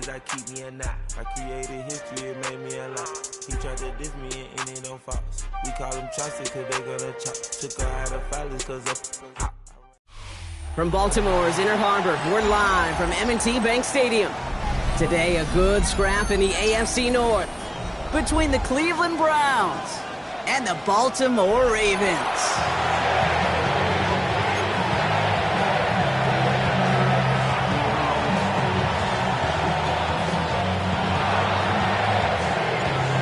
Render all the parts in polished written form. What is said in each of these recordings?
that keep me a knot. I created history, it made me a lot. He tried to diss me and it don't false. We call them chopsticks cause they gonna chop. Took her out of filings cause of hop. From Baltimore's Inner Harbor, we're live from M&T Bank Stadium. Today, a good scrap in the AFC North between the Cleveland Browns and the Baltimore Ravens.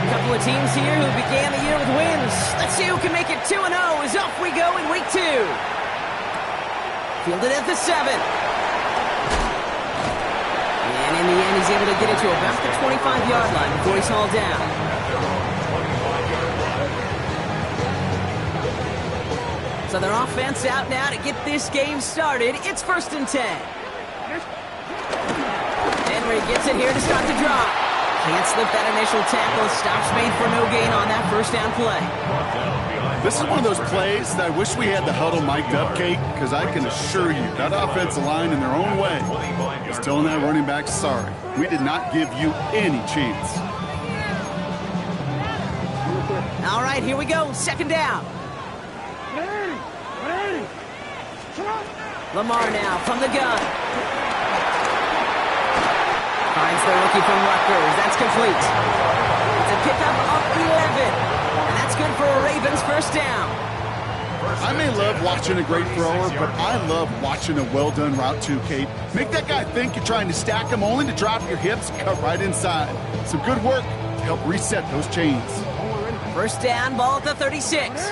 A couple of teams here who began the year with wins. Let's see who can make it 2-0 as off we go in week 2. Fielded at the 7. And in the end, he's able to get it to about the 25-yard line before he's hauled down. So their offense out now to get this game started. It's 1st and 10. Henry gets it here to start the drive. Can't slip that initial tackle. Stops made for no gain on that first down play. This is one of those plays that I wish we had the huddle mic'd up, Kate, because I can assure you that offensive line in their own way is telling that running back, sorry, we did not give you any chance. All right, here we go. 2nd down. Lamar now from the gun. Finds the rookie from Rutgers. That's complete. It's a pickup of 11. And that's good for a Ravens first down. I may love watching a great thrower, but I love watching a well-done route too, Kate. Make that guy think you're trying to stack him only to drop your hips and cut right inside. Some good work to help reset those chains. First down, ball at the 36.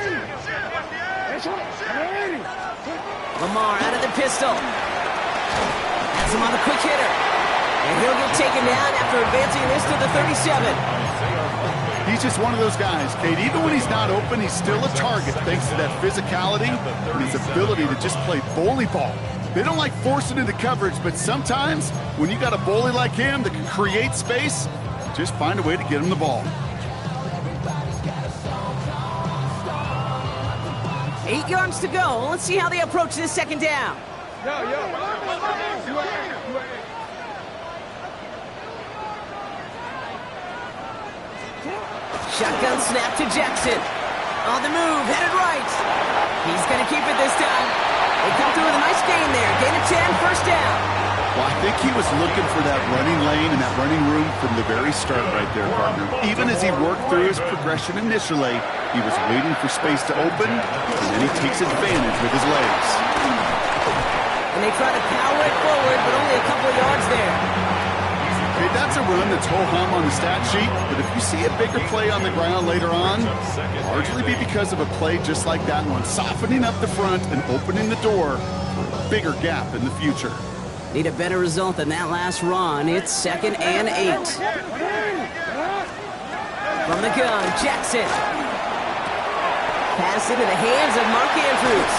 Lamar out of the pistol. Has him on the quick hitter. And he'll get taken down after advancing this to the 37. He's just one of those guys, Kate. Even when he's not open, he's still a target thanks to that physicality and his ability to just play bully ball. They don't like forcing into coverage, but sometimes when you got a bully like him that can create space, just find a way to get him the ball. 8 yards to go. Let's see how they approach this 2nd down. Shotgun snap to Jackson. On the move, headed right. He's going to keep it this time. They come through with a nice gain there. Gain of 10, first down. Well, I think he was looking for that running lane and that running room from the very start right there, partner. Even as he worked through his progression initially, he was waiting for space to open, and then he takes advantage with his legs. And they try to power it forward, but only a couple of yards there. Okay, that's a run that's ho-hum on the stat sheet, but if you see a bigger play on the ground later on, it'll largely be because of a play just like that one, softening up the front and opening the door for a bigger gap in the future. Need a better result than that last run. It's 2nd and 8. From the gun, Jackson. Pass into the hands of Mark Andrews.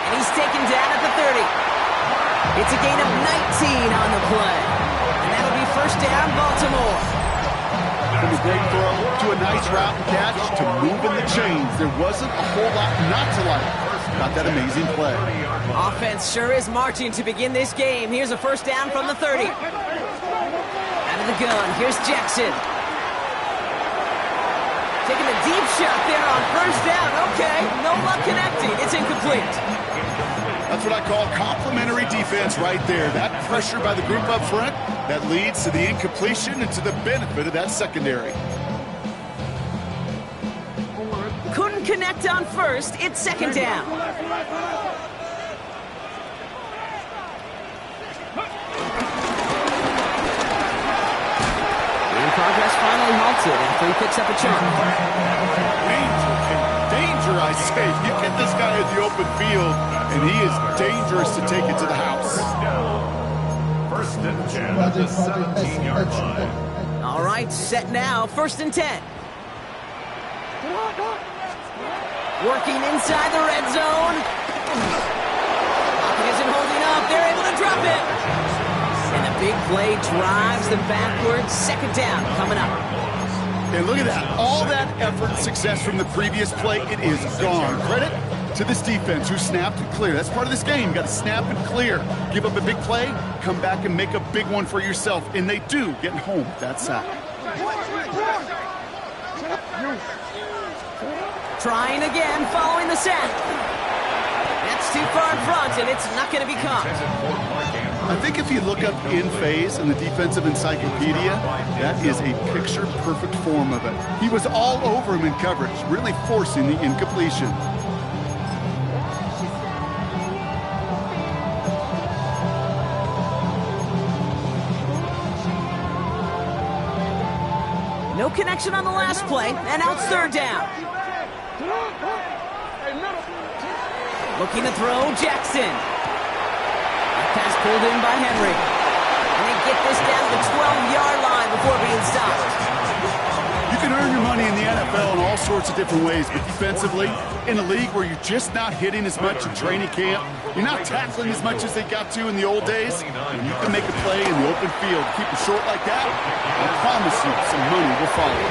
And he's taken down at the 30. It's a gain of 19 on the play. And that'll be first down, Baltimore. From a great throw to a nice route and catch to moving the chains. There wasn't a whole lot not to like about that amazing play. Offense sure is marching to begin this game. Here's a first down from the 30. Out of the gun, here's Jackson. Taking a deep shot there on first down. Okay, no luck connecting. It's incomplete. That's what I call complimentary defense right there. That pressure by the group up front, that leads to the incompletion and to the benefit of that secondary. Couldn't connect on first. It's 2nd down. And progress finally halted after he picks up a chunk. Danger, I say. You get this guy in the open field, and he is dangerous to take it to the house. First and 10 at the 17-yard line. All right, set now. 1st and 10. Working inside the red zone. Pocket isn't holding up. They're able to drop it. And the big play drives them backwards. 2nd down coming up. And look at that. All that effort and success from the previous play, it is gone. Credit to this defense who snapped and clear. That's part of this game. You got to snap and clear. Give up a big play, come back and make a big one for yourself. And they do, getting home with that sack. Trying again, following the sack. That's too far in front, and it's not going to be caught. I think if you look up in phase in the defensive encyclopedia, that is a picture-perfect form of it. He was all over him in coverage, really forcing the incompletion. No connection on the last play, and now it's third down. Looking to throw, Jackson. Pass pulled in by Henry. And they get this down to the 12-yard line before being stopped. You can earn your money in the NFL in all sorts of different ways, but defensively, in a league where you're just not hitting as much in training camp, you're not tackling as much as they got to in the old days, and you can make a play in the open field, keep it short like that, I promise you some money will follow.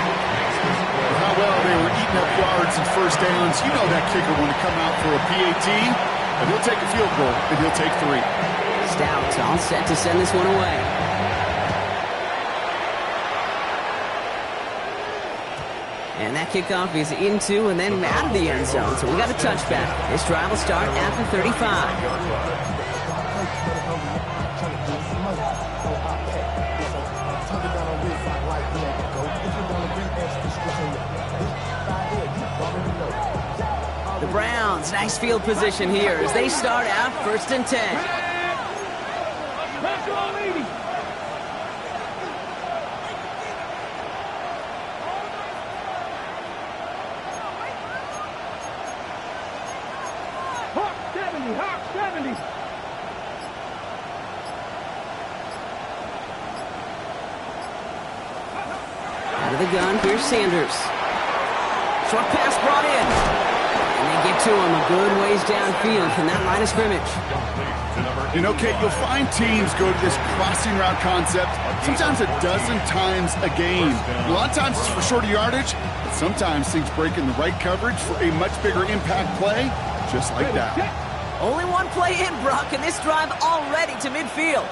How well they were eating up yards and first downs, you know that kicker want to come out for a PAT, and he'll take a field goal, and he'll take 3. Stout all set to send this one away. And that kickoff is into and then out of the end zone, so we got a touchback. This drive will start at the 35. The Browns, nice field position here as they start out 1st and 10. Out of the gun, here's Sanders. Short pass brought in. And they get to him a good ways downfield from that line of scrimmage. You know, Kate, you'll find teams go to this crossing route concept sometimes a dozen times a game. A lot of times it's for shorter yardage, but sometimes things break in the right coverage for a much bigger impact play, just like that. Only one play in, Brock, and this drive already to midfield.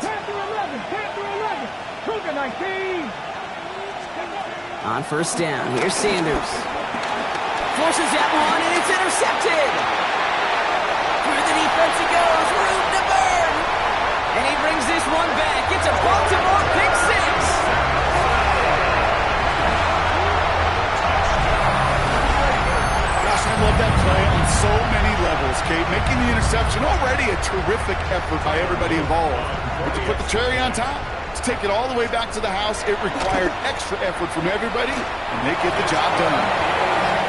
On 1st down, here's Sanders. Forces that one, and it's intercepted. Through the defense it goes, room to burn. And he brings this one back. It's a Baltimore pick 6. Gosh, I love that play on so many levels, Kate. Making the interception already a terrific effort by everybody involved. But to put the cherry on top, to take it all the way back to the house, it required extra effort from everybody, and they get the job done.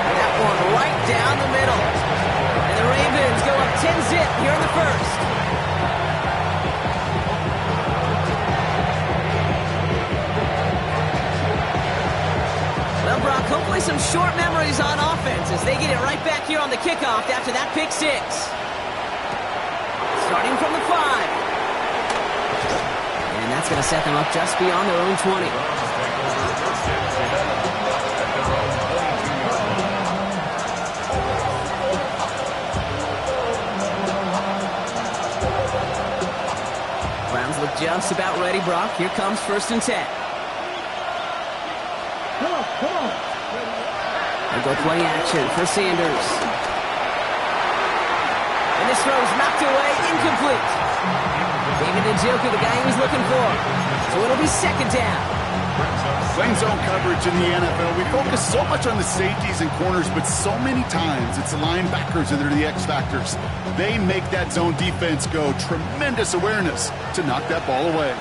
That one right down the middle. And the Ravens go up 10-zip here in the 1st. Well, Brock, hopefully some short memories on offense as they get it right back here on the kickoff after that pick 6. Starting from the 5. And that's going to set them up just beyond their own 20. Browns look just about ready, Brock. Here comes 1st and 10. They go play action for Sanders. And this throw is knocked away, incomplete. David Njoku, the guy he was looking for. So it'll be 2nd down. Playing zone coverage in the NFL, we focus so much on the safeties and corners, but so many times it's the linebackers that are the X factors. They make that zone defense go. Tremendous awareness to knock that ball away.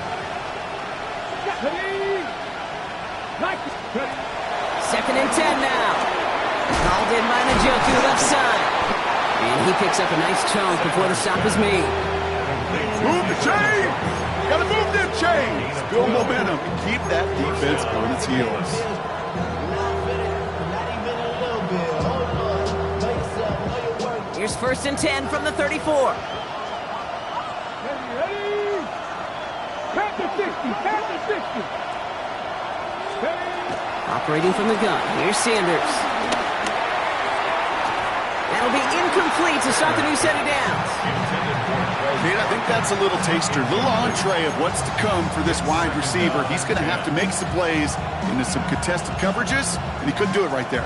2nd and 10 now. Called in by Njoku, left side. And he picks up a nice chunk before the stop is made. Move the chain! Gotta move them chains! Build momentum and keep that defense on its heels. Here's 1st and 10 from the 34. Operating from the gun, here's Sanders. And That'll be incomplete to start the new set of downs. Kate, I think that's a little taster, a little entree of what's to come for this wide receiver. He's going to have to make some plays into some contested coverages, and he couldn't do it right there.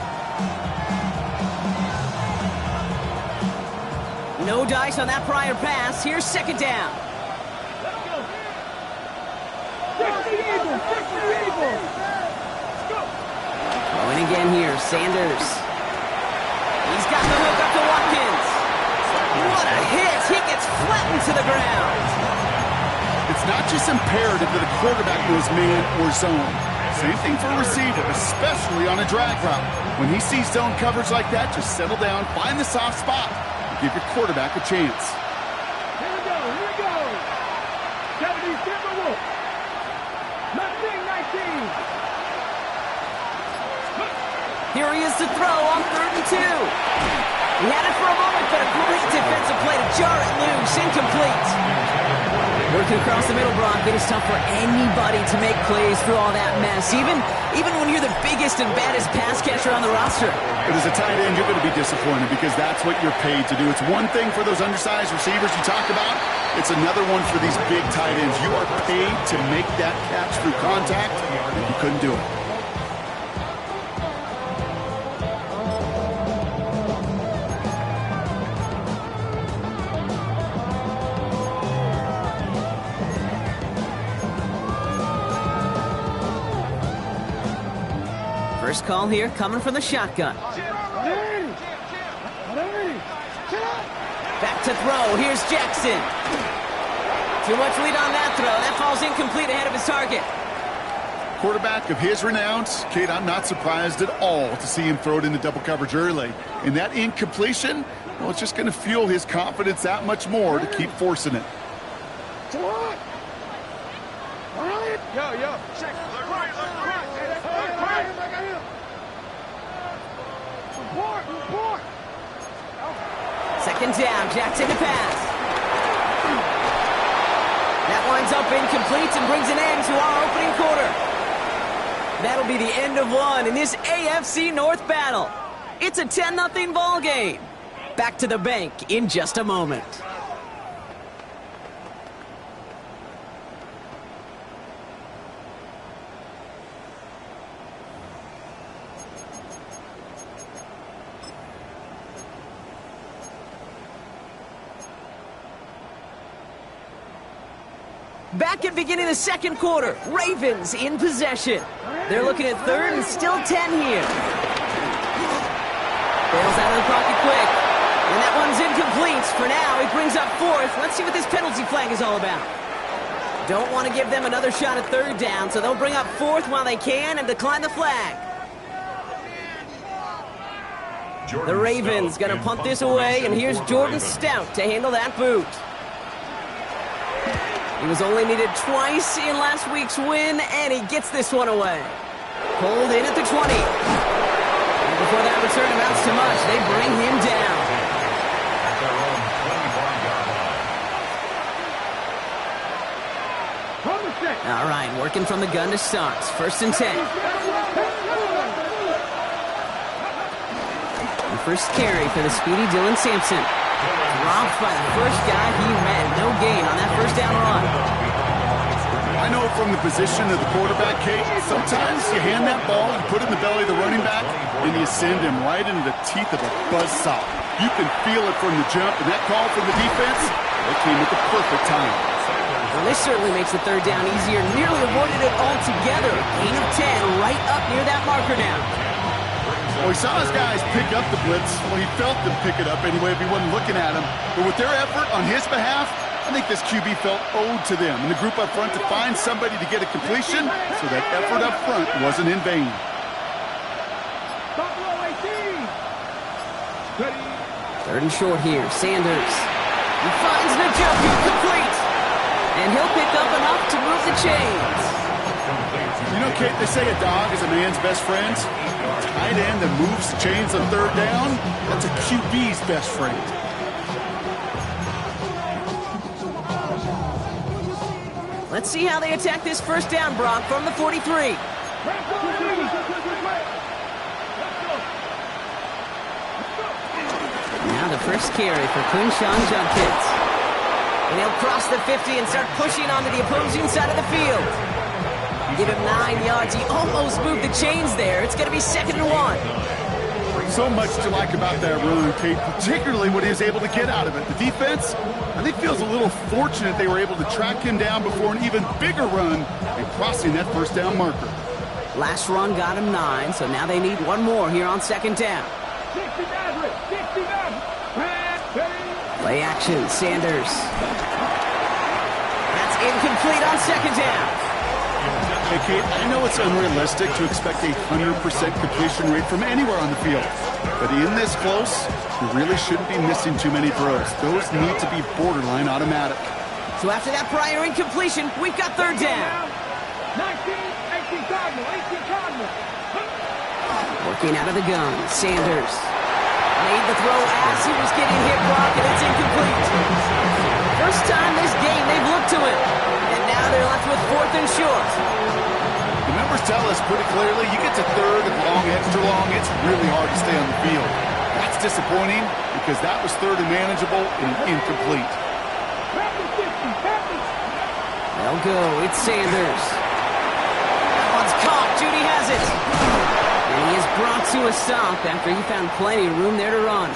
No dice on that prior pass. Here's second down. Going again here, Sanders. He's got the hook up to Watkins. What a hit! He gets flattened to the ground. It's not just imperative that a quarterback knows man or zone. Same thing for a receiver, especially on a drag route. When he sees zone coverage like that, just settle down, find the soft spot, and give your quarterback a chance. Here we go. 70 Timberwolves. Nothing 19. Here he is to throw on 3rd and 2. He had it for a moment, but a great defensive play to jar it loose. Incomplete. Working across the middle, Brock, it is tough for anybody to make plays through all that mess, even when you're the biggest and baddest pass catcher on the roster. But as a tight end, you're going to be disappointed because that's what you're paid to do. It's one thing for those undersized receivers you talked about. It's another one for these big tight ends. You are paid to make that catch through contact, and you couldn't do it. First call here coming from the shotgun. Back to throw. Here's Jackson. Too much lead on that throw. That falls incomplete ahead of his target. Quarterback of his renounce, Kate, I'm not surprised at all to see him throw it into double coverage early. And that incompletion, well, it's just going to fuel his confidence that much more to keep forcing it. Yo. Check. Report. Second down, Jackson to pass. That winds up incomplete and brings an end to our opening quarter. That'll be the end of one in this AFC North battle. It's a 10-0 ball game. Back to the bank in just a moment. Back at beginning of the second quarter, Ravens in possession. They're looking at 3rd and still 10 here. Bails out of the pocket quick. And that one's incomplete. For now, he brings up 4th. Let's see what this penalty flag is all about. Don't want to give them another shot at 3rd down, so they'll bring up 4th while they can and decline the flag. The Ravens going to punt this away, and here's Jordan Stout to handle that boot. He was only needed twice in last week's win, and he gets this one away. Pulled in at the 20. And before that return amounts to much, they bring him down. All right, working from the gun to start. 1st and 10. The first carry for the speedy Dylan Sampson. Dropped by the first guy he met. No gain on that first down run. I know from the position of the quarterback, Kate, sometimes you hand that ball and put it in the belly of the running back, and you send him right into the teeth of a buzzsaw. You can feel it from the jump, and that call from the defense, it came at the perfect time. Well, this certainly makes the 3rd down easier. Nearly avoided it altogether. Gain of 10 right up near that marker now. Well, he saw his guys pick up the blitz. Well, he felt them pick it up anyway if he wasn't looking at him. But with their effort on his behalf, I think this QB felt owed to them and the group up front to find somebody to get a completion, so that effort up front wasn't in vain. Buffalo 18. 3rd and short here. Sanders. He finds Njoku complete. And he'll pick up enough to move the chains. You know, Kate, they say a dog is a man's best friend. A tight end that moves the chains on 3rd down, that's a QB's best friend. Let's see how they attack this first down, Brock, from the 43. Now the first carry for Quinshon Judkins. And he'll cross the 50 and start pushing onto the opposing side of the field. Give him 9 yards. He almost moved the chains there. It's going to be 2nd and 1. So much to like about that run, Kate, particularly what he was able to get out of it. The defense, I think, feels a little fortunate they were able to track him down before an even bigger run and crossing that first down marker. Last run got him 9, so now they need one more here on 2nd down. 69, 69. Play action, Sanders. That's incomplete on 2nd down. Hey, Kate, I know it's unrealistic to expect a 100% completion rate from anywhere on the field. But in this close, you really shouldn't be missing too many throws. Those need to be borderline automatic. So after that prior incompletion, we've got 3rd down. 19, 18 Cardinal, 18 Cardinal. Working out of the gun, Sanders. Made the throw as he was getting hit, Brock, and it's incomplete. First time this game they've looked to him. And now they're left with 4th and short. The numbers tell us pretty clearly, you get to 3rd and long, extra long, it's really hard to stay on the field. That's disappointing because that was 3rd and manageable and incomplete. They'll go. It's Sanders. That one's caught. Judy has it. And he is brought to a stop after he found plenty of room there to run.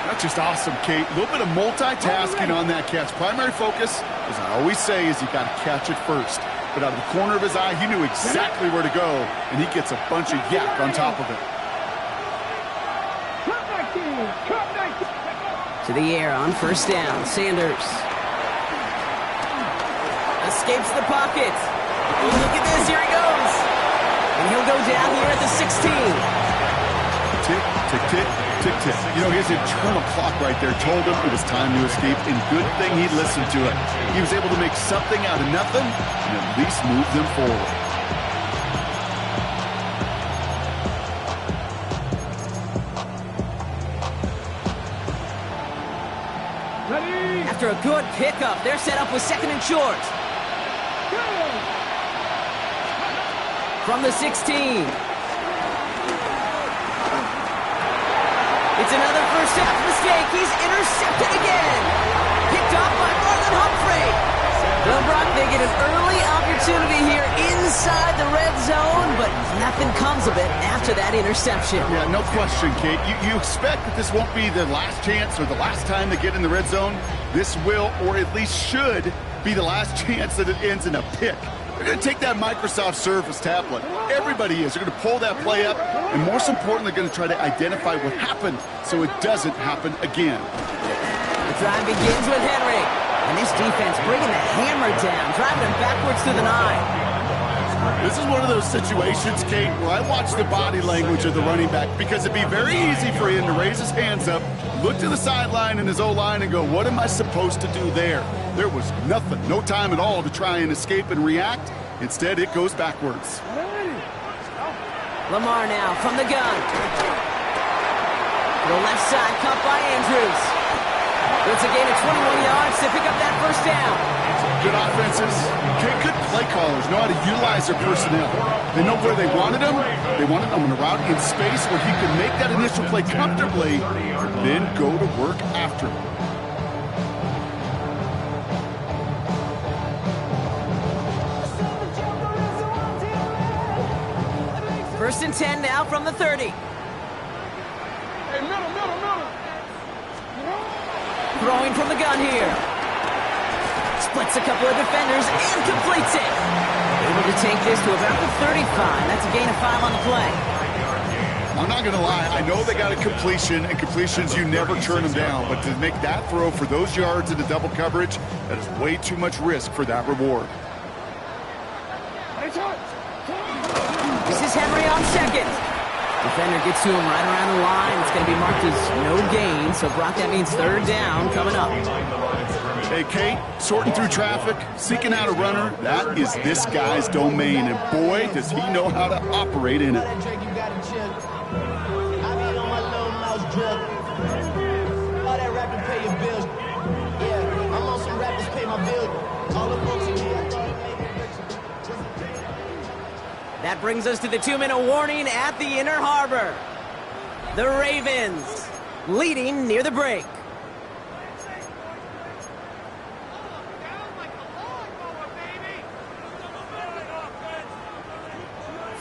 That's just awesome, Kate. A little bit of multitasking on that catch. Primary focus, as I always say, is you got to catch it first. But out of the corner of his eye, he knew exactly where to go, and he gets a bunch of yak on top of it. To the air on 1st down. Sanders. Escapes the pocket. Oh, look at this. Here he goes. And he'll go down here at the 16. Tick, tick, tick, tick, tick. You know, his internal clock right there told him it was time to escape, and good thing he listened to it. He was able to make something out of nothing and at least move them forward. After a good pickup, they're set up with 2nd and short. From the 16. It's another first half mistake. He's intercepted again. Picked off by Marlon Humphrey. Well, Brock, they get an early opportunity here inside the red zone, but nothing comes of it after that interception. Yeah, no question, Kate. You expect that this won't be the last chance or the last time they get in the red zone. This will, or at least should, be the last chance that it ends in a pick. They're going to take that Microsoft Surface tablet. Everybody is. They're going to pull that play up, and most importantly, they're going to try to identify what happened so it doesn't happen again. The drive begins with Henry, and this defense bringing the hammer down, driving him backwards to the 9. This is one of those situations, Kate, where I watch the body language of the running back because it'd be very easy for him to raise his hands up, look to the sideline in his O-line and go, what am I supposed to do there? There was nothing, no time at all to try and escape and react. Instead, it goes backwards. Lamar now from the gun. To the left side, caught by Andrews. It's a gain of 21 yards to pick up that first down. Good offenses. Good play callers know how to utilize their personnel. They know where they wanted them. They wanted them in a route in space where he could make that initial play comfortably and then go to work after him. 1st and 10 now from the 30. Hey, middle. Throwing from the gun here. Splits a couple of defenders and completes it. Able to take this to about the 35. That's a gain of 5 on the play. I'm not going to lie. I know they got a completion, and completions, you never turn them down. But to make that throw for those yards into double coverage, that is way too much risk for that reward. This is Henry on 2nd. Defender gets to him right around the line. It's going to be marked as no gain. So, Brock, that means 3rd down coming up. Hey, Kate, sorting through traffic, seeking out a runner, that is this guy's domain. And boy, does he know how to operate in it. That brings us to the 2-minute warning at the Inner Harbor. The Ravens leading near the break.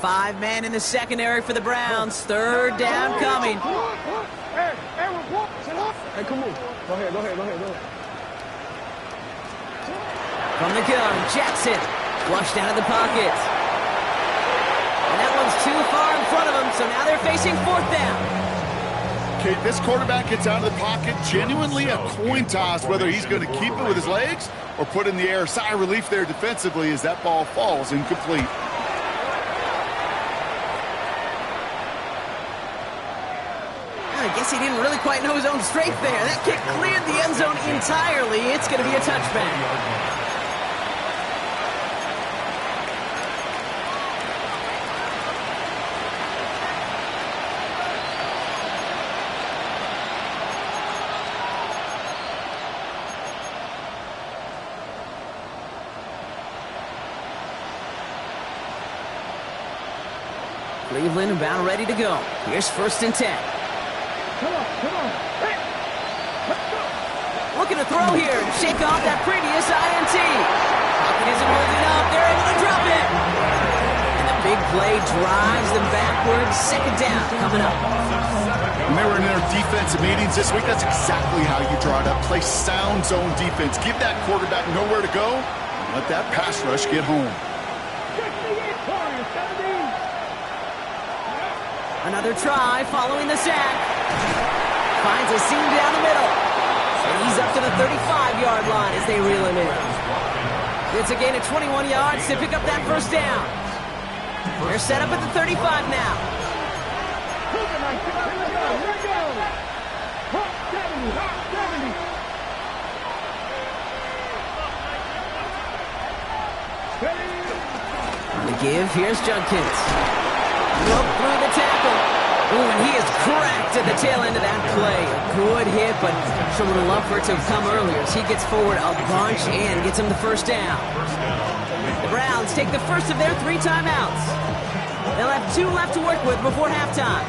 Five men in the secondary for the Browns. Third down coming. Hey, come on. Go ahead. From the gun, Jackson flushed out of the pocket. And that one's too far in front of him, so now they're facing fourth down. Okay, this quarterback gets out of the pocket, genuinely a coin toss whether he's going to keep it with his legs or put in the air. Sigh of relief there defensively as that ball falls incomplete. I guess he didn't really quite know his own strength there. That kick cleared the end zone entirely. It's going to be a touchback. Cleveland about ready to go. Here's 1st and 10. Come on. Hey, let's go. Looking to throw here and shake off that previous INT. Pocket isn't holding up. They're able to drop it. And the big play drives them backwards. 2nd down coming up. When they were in their defensive meetings this week, that's exactly how you draw it up. Play sound zone defense. Give that quarterback nowhere to go. And let that pass rush get home. 68 points, 17. Another try following the sack. Finds a seam down the middle. And he's up to the 35-yard line as they reel him in. It's a gain of 21 yards to pick up that 1st down. They're set up at the 35 now. On the give, here's Judkins. Broke through the tackle. Ooh, and he is cracked at the tail end of that play. A good hit, but sure would have loved for it to have come earlier as he gets forward a bunch and gets him the 1st down. The Browns take the first of their 3 timeouts. They'll have 2 left to work with before halftime.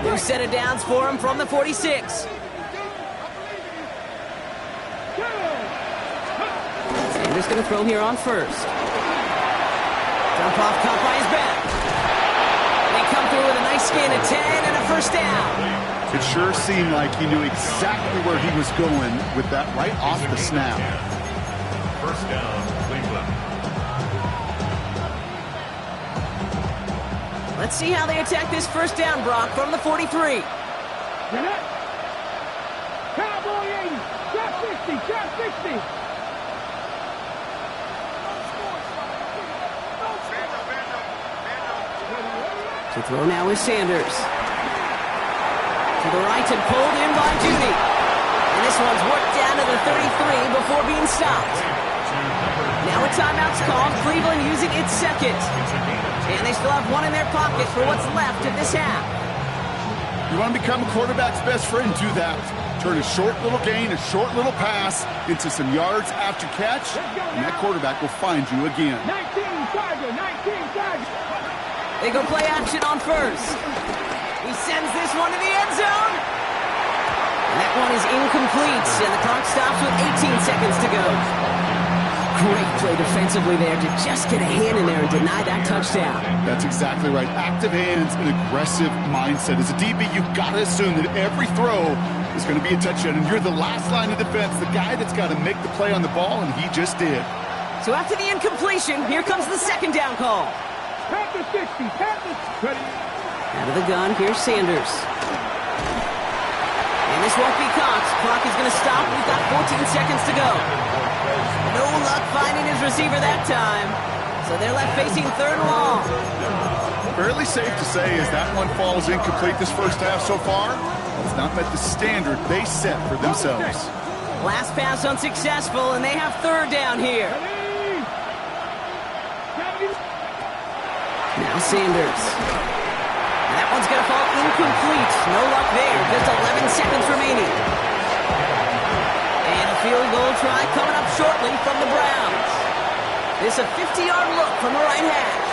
New set of downs for him from the 46. Sanders going to throw here on 1st. Jump off, caught by his back. They come through with a nice gain of 10 and a 1st down. It sure seemed like he knew exactly where he was going with that right off the snap. 1st down, Cleveland. Let's see how they attack this 1st down, Brock, from the 43. Cowboy 80, shot 60. To throw now is Sanders. To the right and pulled in by Judy. And this one's worked down to the 33 before being stopped. Now a timeout's called. Cleveland using its 2nd. And they still have 1 in their pocket for what's left of this half. You want to become a quarterback's best friend? Do that. Turn a short little gain, a short little pass into some yards after catch, and that quarterback will find you again. 19 Tiger. They go play action on 1st. He sends this one to the end zone. And that one is incomplete, and the clock stops with 18 seconds to go. Great play defensively there to just get a hand in there and deny that touchdown. That's exactly right. Active hands and aggressive mindset. As a DB, you've got to assume that every throw is going to be a touchdown, and you're the last line of defense, the guy that's got to make the play on the ball, and he just did. So after the incompletion, here comes the 2nd down call. Panther 60, ready. Out of the gun, here's Sanders. And this won't be Cox. Clock is going to stop. We've got 14 seconds to go. No luck finding his receiver that time. So they're left facing 3rd and long. Fairly safe to say as that one falls incomplete this 1st half so far, it's not met the standard they set for themselves. Last pass unsuccessful, and they have 3rd down here. Now Sanders. And that one's going to fall incomplete. No luck there. Just 11 seconds remaining. And a field goal try coming up shortly from the Browns. This a 50-yard look from the right hash.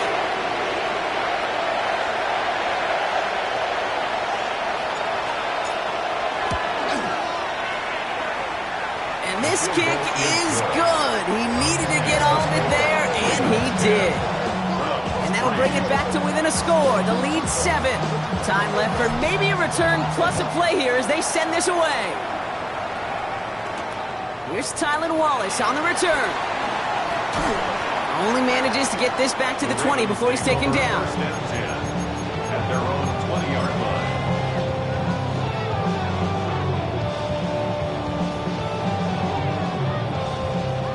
this kick is good. He needed to get all of it there, and he did. And that'll bring it back to within a score. The lead 7. Time left for maybe a return plus a play here as they send this away. Here's Tylan Wallace on the return. Only manages to get this back to the 20 before he's taken down. At their own 20-yard line.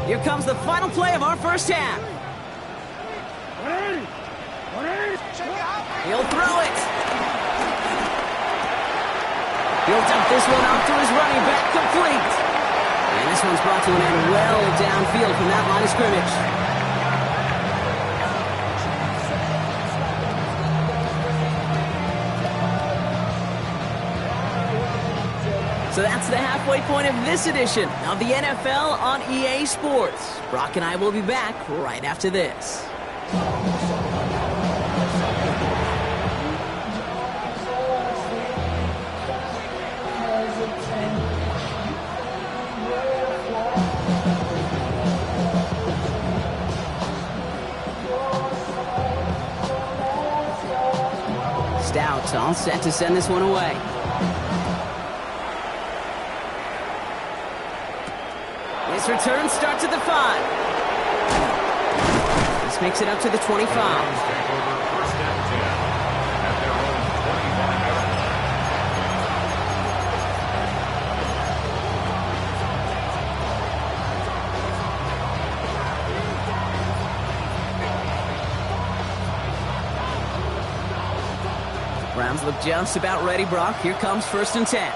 Here comes the final play of our first half. He'll throw it. He'll dump this one off to his running back, complete. And this one's brought to an end well downfield from that line of scrimmage. So that's the halfway point of this edition of the NFL on EA Sports. Brock and I will be back right after this. Stout all set to send this one away. This return starts at the 5. This makes it up to the 25. First and 10 at their own 25-yard line. Browns look just about ready, Brock. Here comes 1st and 10.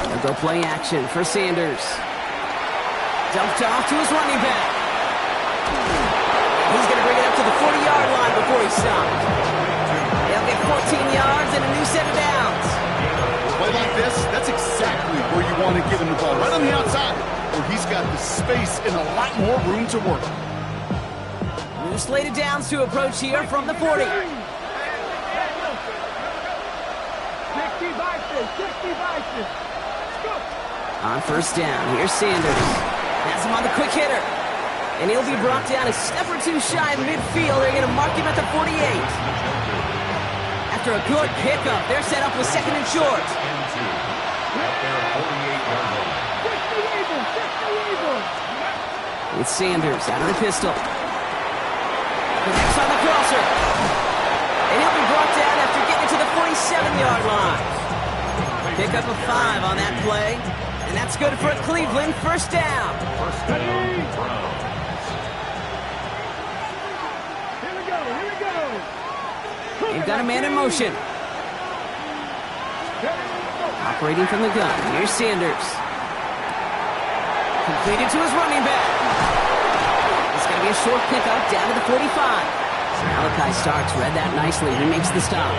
They'll go play action for Sanders. Dumped off to his running back. He's going to bring it up to the 40-yard line before he's stopped. They'll get 14 yards and a new set of downs. Play like this, that's exactly where you want to give him the ball, right on the outside, where he's got the space and a lot more room to work. New slated downs to approach here from the 40. 60 vices. On 1st down, here's Sanders. Has him on the quick hitter. And he'll be brought down a step or two shy of midfield. They're going to mark him at the 48. After a good pickup, they're set up with 2nd and short. It's Sanders out of the pistol. Connects on the crosser. And he'll be brought down after getting to the 47-yard line. Pick up a 5 on that play. And that's good for Cleveland. 1st down. First down, Browns. Here we go. They've got a man in motion. Operating from the gun. Here's Sanders. Completed to his running back. It's going to be a short pickup down to the 45. Malachi Starks read that nicely. He makes the stop.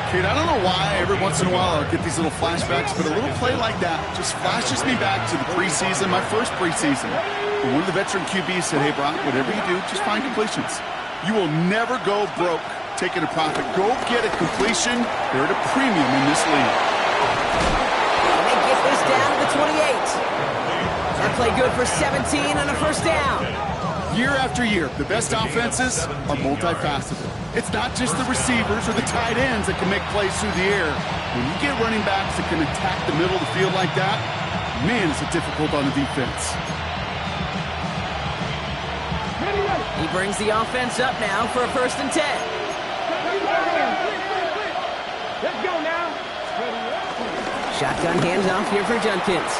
Kid, I don't know why every once in a while I'll get these little flashbacks, but a little play like that just flashes me back to the preseason, my first preseason. And one of the veteran QBs said, hey, Brock, whatever you do, just find completions. You will never go broke taking a profit. Go get a completion. They're at a premium in this league. And they get this down to the 28. That play good for 17 and a 1st down. Year after year, the best offenses are multifaceted. It's not just the receivers or the tight ends that can make plays through the air. When you get running backs that can attack the middle of the field like that, man, is it difficult on the defense. He brings the offense up now for a 1st and 10. Let's go now. Shotgun handoff here for Judkins.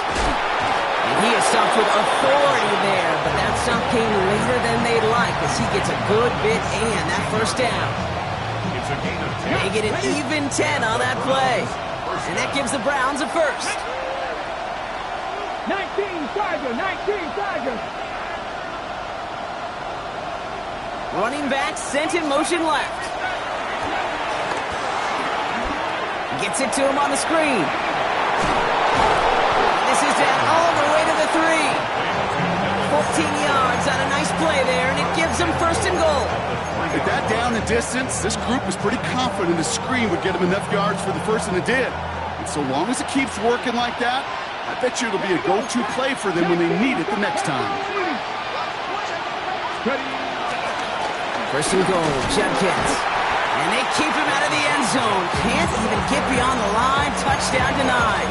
And he is stopped with authority there, but that stop came later than they'd like as he gets a good bit and that 1st down. It's a gain of 10. They get an even 10 on that play. And that gives the Browns a 1st. 19 Tigers. Running back sent in motion left. Gets it to him on the screen. This is down all the way to the 3. 14 yards on a nice play there, and it gives them 1st and goal. At that down and distance, this group was pretty confident the screen would get them enough yards for the 1st, and it did. And so long as it keeps working like that, I bet you it'll be a go-to play for them when they need it the next time. First and goal, Judkins. And they keep him out of the end zone. Can't even get beyond the line. Touchdown denied.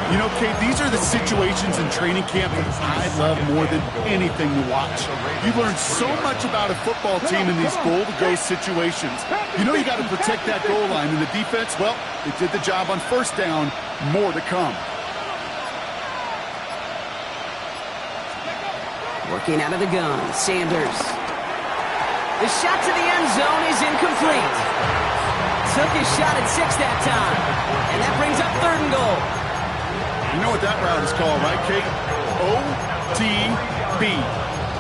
You know, Kate, these are the situations in training camp that I love more than anything to watch. You learn so much about a football team in these goal-to-go situations. You know you got to protect that goal line, and the defense, well, they did the job on first down. More to come. Working out of the gun, Sanders. The shot to the end zone is incomplete. Took his shot at 6 that time. And that brings up 3rd and goal. You know what that route is called, right, Kate? OTB,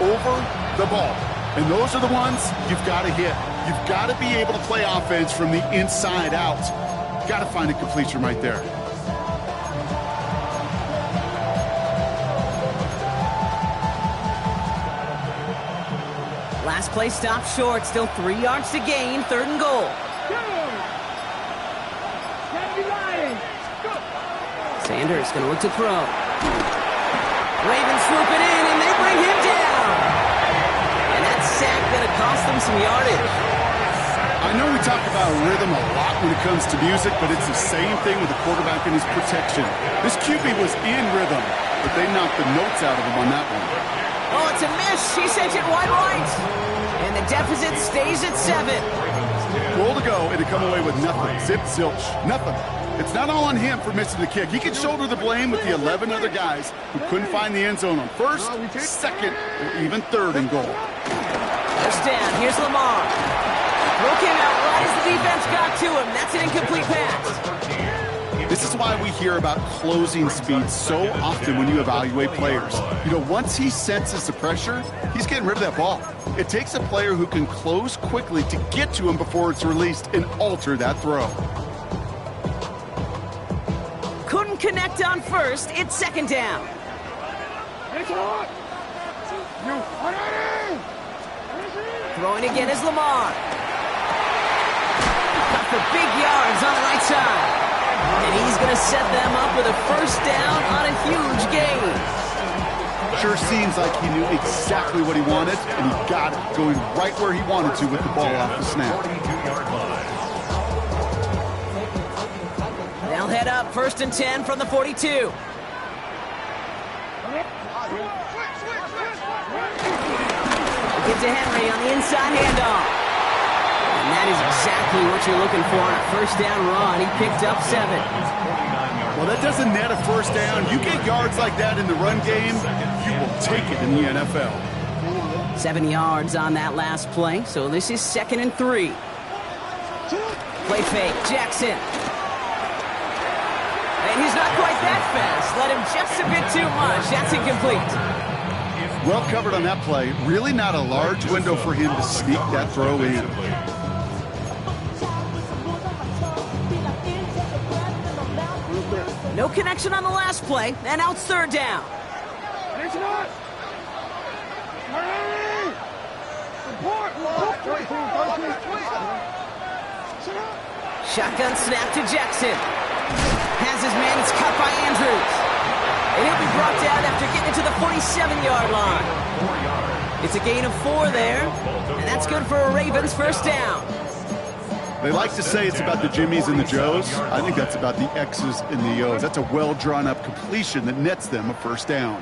over the ball. And those are the ones you've got to hit. You've got to be able to play offense from the inside out. Got to find a completion right there. Last play stopped short. Still 3 yards to gain. 3rd and goal. Sanders going to look to throw. Ravens swoop it in, and they bring him down. And that sack going to cost them some yardage. I know we talk about rhythm a lot when it comes to music, but it's the same thing with the quarterback and his protection. This QB was in rhythm, but they knocked the notes out of him on that one. Oh, it's a miss. She sent it wide right. And the deficit stays at 7. Goal to go, and to come away with nothing. Zip, zilch, nothing. It's not all on him for missing the kick. He can shoulder the blame with the 11 other guys who couldn't find the end zone on 1st, 2nd, or even 3rd and goal. First down. Here's Lamar. Throw came out right as the defense got to him. That's an incomplete pass. This is why we hear about closing speed so often when you evaluate players. You know, once he senses the pressure, he's getting rid of that ball. It takes a player who can close quickly to get to him before it's released and alter that throw. Couldn't connect on 1st. It's 2nd down. Throwing again is Lamar. Got for big yards on the right side. And he's going to set them up with a 1st down on a huge gain. Sure seems like he knew exactly what he wanted, and he got it, going right where he wanted to with the ball off the snap. They'll head up 1st and 10 from the 42. Give to Henry on the inside handoff. And that is exactly what you're looking for on a 1st down run. He picked up 7. Well, that doesn't net a 1st down. You get yards like that in the run game, you will take it in the NFL. 7 yards on that last play, so this is 2nd and 3. Play fake, Jackson. And he's not quite that fast. Let him just a bit too much. That's incomplete. Well covered on that play. Really not a large window for him to sneak that throw in. No connection on the last play, and now it's 3rd down. Shotgun snap to Jackson. Has his man, it's cut by Andrews. And he'll be brought down after getting to the 47-yard line. It's a gain of 4 there, and that's good for a Ravens 1st down. They like to say it's about the Jimmies and the Joes. I think that's about the X's and the O's. That's a well-drawn-up completion that nets them a 1st down.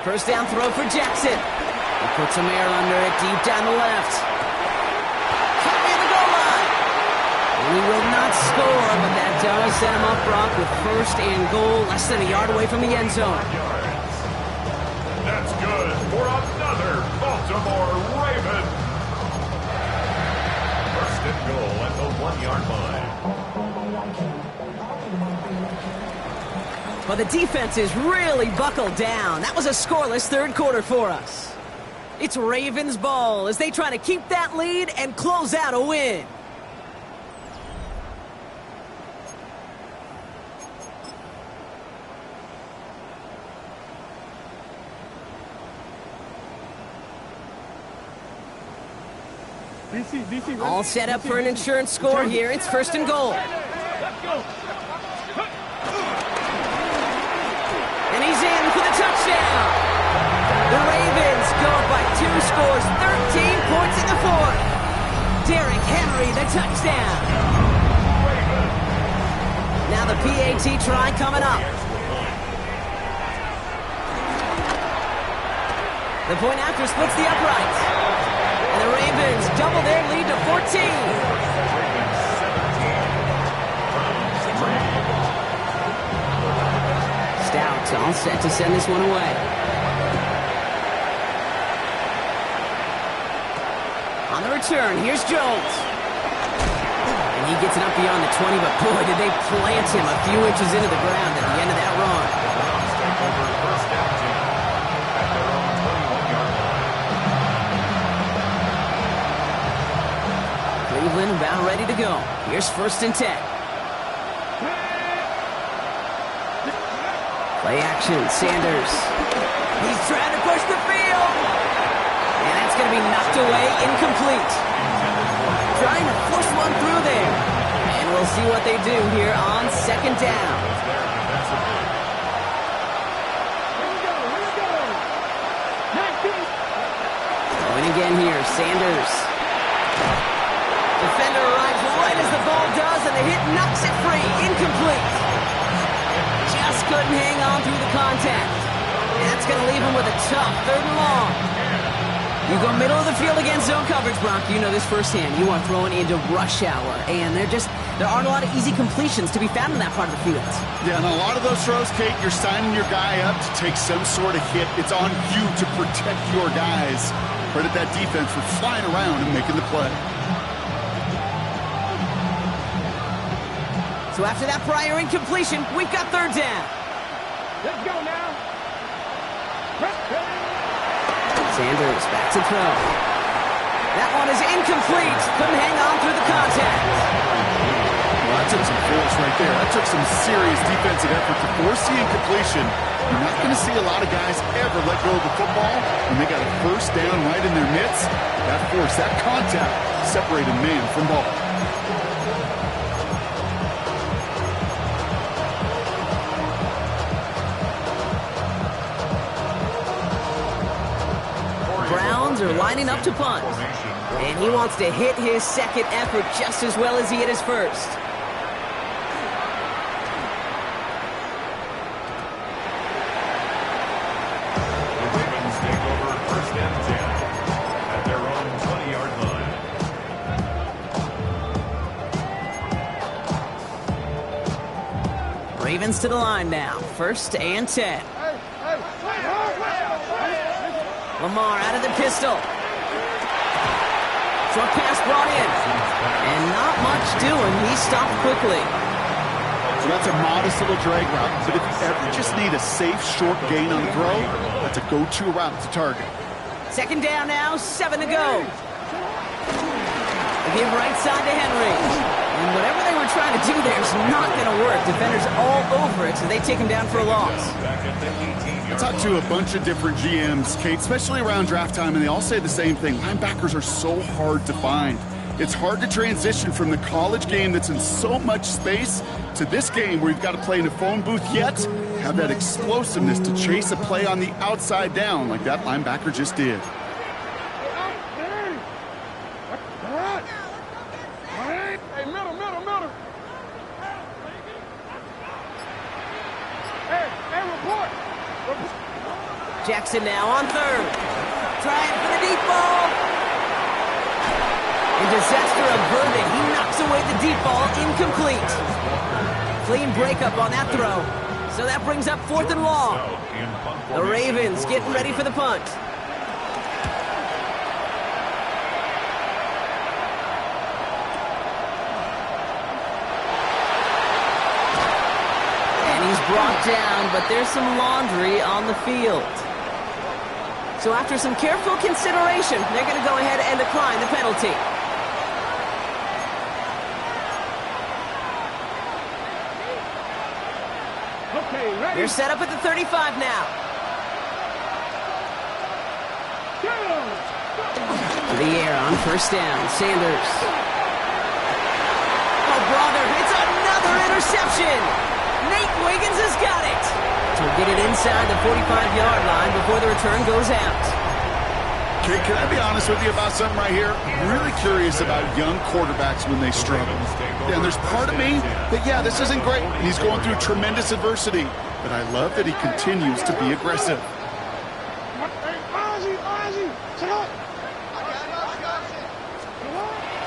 1st down throw for Jackson. He puts some air under it deep down the left. Cut near the goal line. And he will not score, but that does set him up, Brock, with 1st and goal, less than a yard away from the end zone. That's good for another Baltimore Raven. 1st and goal at the 1-yard line. But the defense is really buckled down. That was a scoreless 3rd quarter for us. It's Ravens ball as they try to keep that lead and close out a win. All set up for an insurance score here. It's first and goal. Let's go. And he's in for the touchdown. The Ravens go up by 2 scores, 13 points in the fourth. Derrick Henry, the touchdown. Now the PAT try coming up. The point after splits the uprights. And the Ravens double their lead to 14. Stout all set to send this one away. On the return, here's Jones. And he gets it up beyond the 20, but boy, did they plant him a few inches into the ground at the end of that run. Cleveland about ready to go. Here's first and 10. Play action, Sanders. He's trying to push the field. And that's going to be knocked away, incomplete. Trying to force one through there. And we'll see what they do here on second down. Going again here, Sanders. Defender arrives right as the ball does, and the hit knocks it free. Incomplete. Just couldn't hang on through the contact. That's going to leave him with a tough third and long. You go middle of the field against zone coverage, Brock. You know this firsthand. You are throwing into rush hour, and there aren't a lot of easy completions to be found in that part of the field. Yeah, and a lot of those throws, Kate, you're signing your guy up to take some sort of hit. It's on you to protect your guys. Credit that defense for flying around and making the play. So after that prior incompletion, we've got third down. Let's go now. Sanders back to throw. That one is incomplete. Couldn't hang on through the contact. Well, that took some force right there. That took some serious defensive effort to force the incompletion. You're not going to see a lot of guys ever let go of the football when they got a first down right in their midst. That force, that contact, separated man from ball. Browns are lining up to punt. And he wants to hit his second effort just as well as he hit his first. The Ravens take over first and 10 at their own 20-yard line. Ravens to the line now. First and 10. Lamar out of the pistol. Short pass brought in. And not much doing. He stopped quickly. So that's a modest little drag route. But if you ever just need a safe, short gain on the throw, that's a go-to route to target. Second down now, 7 to go. They give right side to Henry. And whatever they were trying to do there is not going to work. Defenders all over it, so they take him down for a loss. I talked to a bunch of different GMs, Kate, especially around draft time, and they all say the same thing. Linebackers are so hard to find. It's hard to transition from the college game that's in so much space to this game where you've got to play in a phone booth, yet have that explosiveness to chase a play on the outside down like that linebacker just did. Hey, middle. Hey, report. Jackson now on third. Trying for the deep ball. And disaster averted. He knocks away the deep ball. Incomplete. Clean breakup on that throw. So that brings up fourth and long. The Ravens getting ready for the punt. Brought down, but there's some laundry on the field. So after some careful consideration, they're going to go ahead and decline the penalty. Okay, ready? They're set up at the 35 now. To the air on first down, Sanders. Oh, brother, it's another interception. Nate Wiggins has got it. He'll get it inside the 45-yard line before the return goes out. Okay, can I be honest with you about something right here? I'm really curious about young quarterbacks when they struggle. Yeah, and there's part of me that, yeah, this isn't great. And he's going through tremendous adversity. But I love that he continues to be aggressive.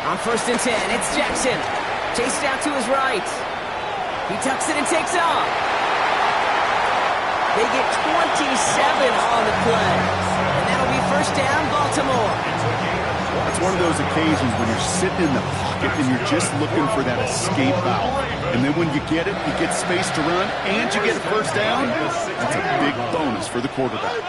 On first and 10, it's Jackson. Chased out to his right. He tucks it and takes off. They get 27 on the play. And that'll be first down, Baltimore. It's one of those occasions when you're sitting in the pocket and you're just looking for that escape valve. And then when you get it, you get space to run, and you get a first down. That's a big bonus for the quarterback.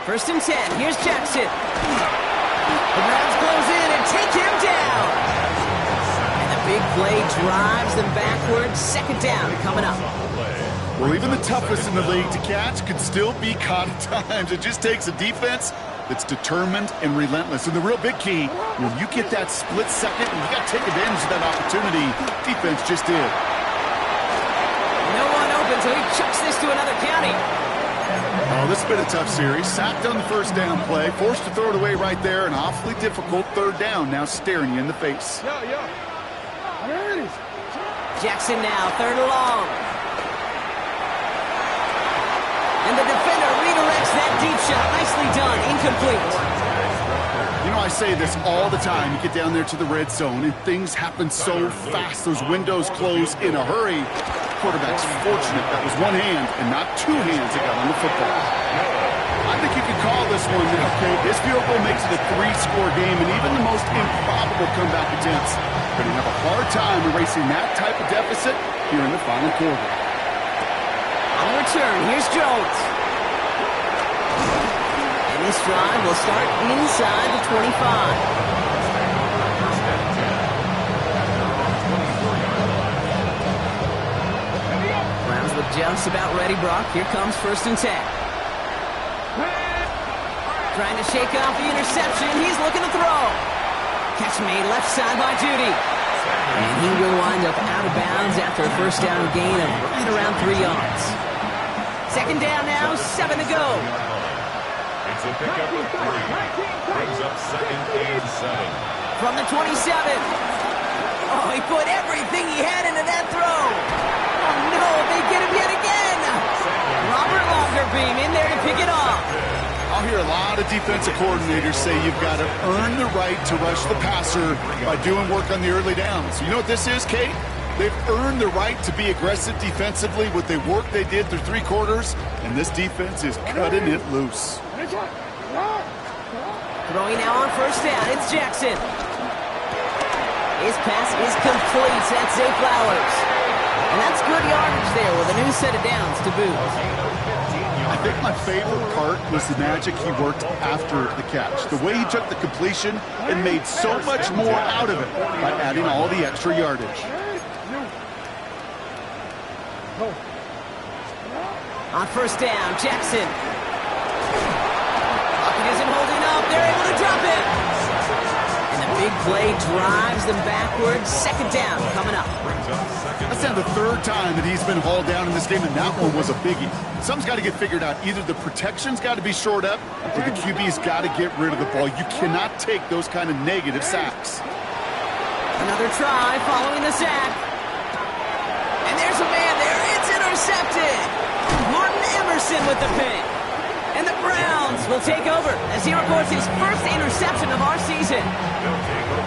First and 10, here's Jackson. The Browns close in and take him down. And the big play drives them backwards. Second down coming up. Well, even the toughest in the league to catch can still be caught at times. It just takes a defense that's determined and relentless. And the real big key, when you get that split second, and you got to take advantage of that opportunity, defense just did. No one open, so he chucks this to another county. Oh, this has been a tough series. Sacked on the first down play, forced to throw it away right there. An awfully difficult third down now staring you in the face. Jackson now, third and long. And the defender redirects that deep shot. Nicely done, incomplete. You know, I say this all the time. You get down there to the red zone, and things happen so fast. Those windows close in a hurry. Quarterback's fortunate that was one hand and not two hands that got on the football. I think you could call this one, okay, this field goal makes it a 3-score game, and even the most improbable comeback attempts are going to have a hard time erasing that type of deficit here in the final quarter. On the return, here's Jones. And this drive will start inside the 25. Just about ready, Brock. Here comes first and 10. Trying to shake off the interception. He's looking to throw. Catch made left side by Judy. And he will wind up out of bounds after a first down gain of right around 3 yards. Second down now, 7 to go. It's a pickup of 3. Brings up second and 7. From the 27. Oh, he put everything he had into that throw. Oh, no, they get him yet again. Robert Longerbeam in there to pick it off. I'll hear a lot of defensive coordinators say you've got to earn the right to rush the passer by doing work on the early downs. You know what this is, Kate? They've earned the right to be aggressive defensively with the work they did through 3 quarters, and this defense is cutting it loose. Throwing now on first down, it's Jackson. His pass is complete. That's Zay Flowers. And that's good yardage there with a new set of downs to boot. I think my favorite part was the magic he worked after the catch. The way he took the completion and made so much more out of it by adding all the extra yardage. On first down, Jackson. Pocket isn't holding up. They're able to drop it. And the big play drives them backwards. Second down coming up. That's now the 3rd time that he's been hauled down in this game, and that one was a biggie. Something's got to get figured out. Either the protection's got to be shored up, or the QB's got to get rid of the ball. You cannot take those kind of negative sacks. Another try following the sack. And there's a man there. It's intercepted. Martin Emerson with the pick. And the Browns will take over as he records his first interception of our season.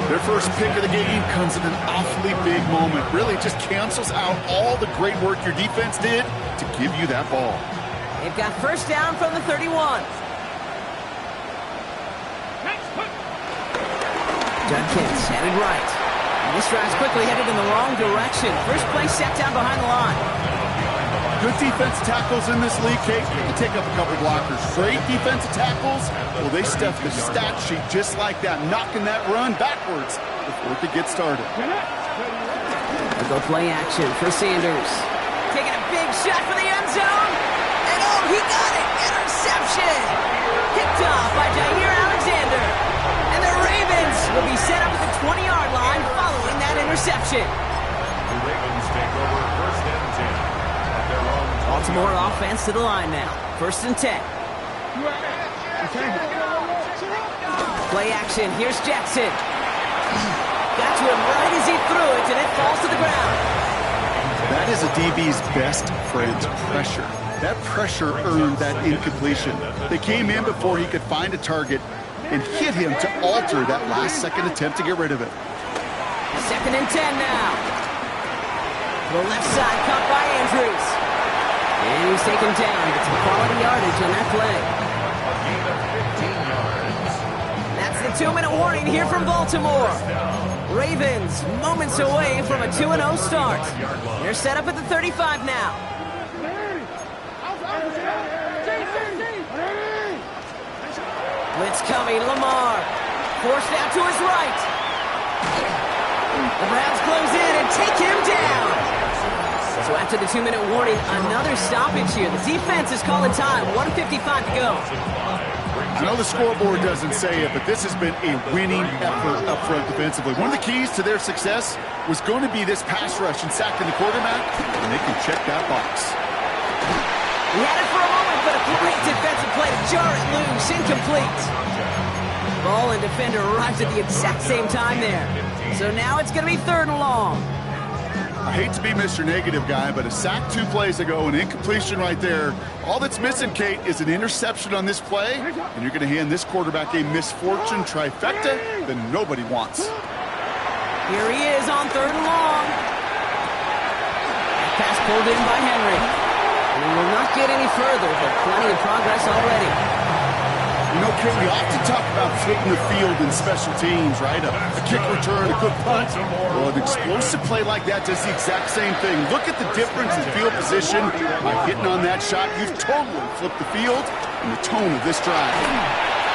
Their first pick of the game comes at an awfully big moment. Really just cancels out all the great work your defense did to give you that ball. They've got first down from the 31. Judkins headed right. And this drive's quickly headed in the wrong direction. First play set down behind the line. Good defensive tackles in this league, Kate. You can take up a couple blockers. Great defensive tackles, well, they stuff the stat sheet just like that, knocking that run backwards before it could get started. We'll go play action for Sanders. taking a big shot for the end zone. And oh, he got it! Interception! Picked off by Jair Alexander. And the Ravens will be set up at the 20-yard line following that interception. The Ravens take over 1st and 10 at their own. Baltimore offense to the line now. 1st and 10. Play action. Here's Jackson. Got to him right as he threw it, and it falls to the ground. That is a DB's best friend, pressure. That pressure earned that incompletion. They came in before he could find a target and hit him to alter that last-second attempt to get rid of it. 2nd and 10 now. The left side caught by Andrews. And he's taken down. It's a quality yardage on that play. A gain of 15 yards. That's the 2-minute warning here from Baltimore. Ravens moments away from a 2-0 start. They're set up at the 35 now. Blitz coming, Lamar. Forced out to his right. The Browns close in and take him down. So after the 2-minute warning, another stoppage here. The defense is calling time. 1:55 to go. I know the scoreboard doesn't say it, but this has been a winning effort up front defensively. One of the keys to their success was going to be this pass rush and sacking the quarterback, and they can check that box. He had it for a moment, but a great defensive play to jar it loose. Incomplete. Ball and defender arrived at the exact same time there. So now it's going to be 3rd and long. I hate to be Mr. Negative guy, but a sack 2 plays ago, an incompletion right there. All that's missing, Kate, is an interception on this play, and you're going to hand this quarterback a misfortune trifecta that nobody wants. Here he is on 3rd and long. Pass pulled in by Henry. And he will not get any further, but plenty of progress already. You know, Kate, we often talk about flipping the field in special teams, right? A kick return, a good punt. Well, an explosive play like that does the exact same thing. Look at the difference in field position. By hitting on that shot, you've totally flipped the field and the tone of this drive.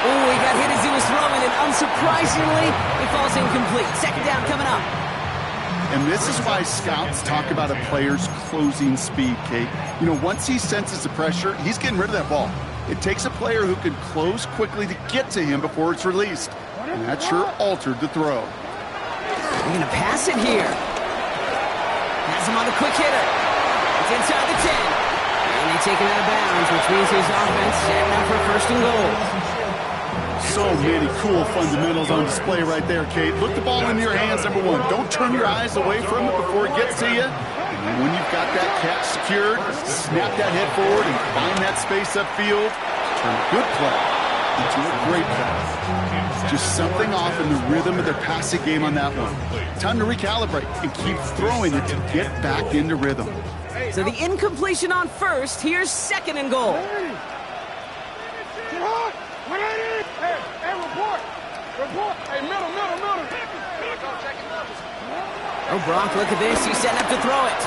Oh, he got hit as he was throwing, and unsurprisingly, he falls incomplete. 2nd down coming up. And this is why scouts talk about a player's closing speed, Kate. You know, once he senses the pressure, he's getting rid of that ball. It takes a player who can close quickly to get to him before it's released. And that sure altered the throw. They're going to pass it here. Has him on the quick hitter. It's inside the 10. And they take him out of bounds, which means his offense setting up for 1st and goal. So many cool fundamentals on display right there, Kate. Look the ball in your hands, number 1. Don't turn your eyes away from it before it gets to you. And when you've got that catch secured, snap that head forward and find that space upfield. Turn a good play into a great play. Just something off in the rhythm of their passing game on that one. Time to recalibrate and keep throwing it to get back into rhythm. So the incompletion on 1st. Here's 2nd and goal. Hey, report. Report. Hey, middle. Oh, Brock, look at this. He's setting up to throw it.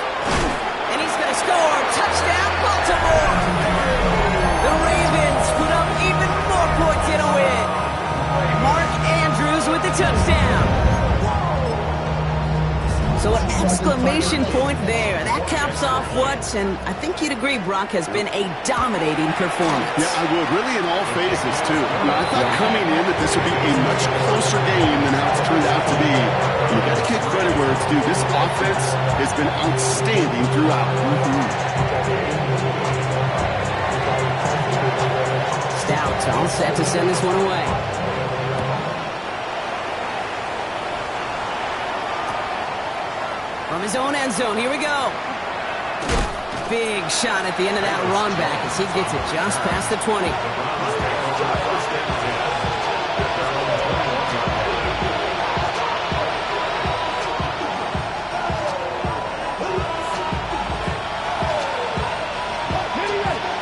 And he's going to score. Touchdown, Baltimore. The Ravens put up even more points in a win. Mark Andrews with the touchdown. So an exclamation point there. That caps off what, and I think you'd agree, Brock, has been a dominating performance. Yeah, I would. Really in all phases, too. You know, I thought coming in that this would be a much closer game than how it's turned out to be. You got to give credit where it's due. This offense has been outstanding throughout. Stout all set to send this one away. From his own end zone, here we go. Big shot at the end of that run back as he gets it just past the 20.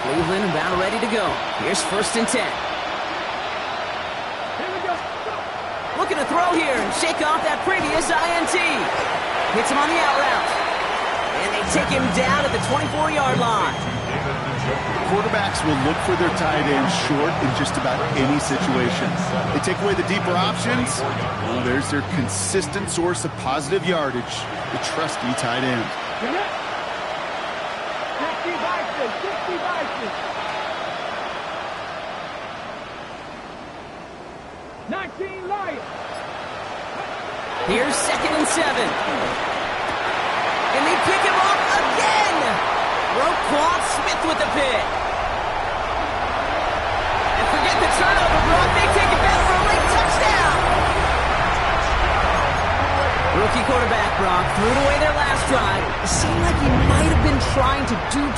Cleveland about ready to go. Here's 1st and 10. Looking to throw here and shake off that previous INT. Hits him on the out route. And they take him down at the 24-yard line. Quarterbacks will look for their tight end short in just about any situation. They take away the deeper options. Well, there's their consistent source of positive yardage, the trusty tight end. say 60 Vikings. 19 Lions. Here's 2nd and 7. And they pick him up again. Roquan Smith with the pick. And forget the turnover, Brock. They take it back for a late touchdown. Rookie quarterback Brock threw it away their last drive. It seemed like he might have been trying to do too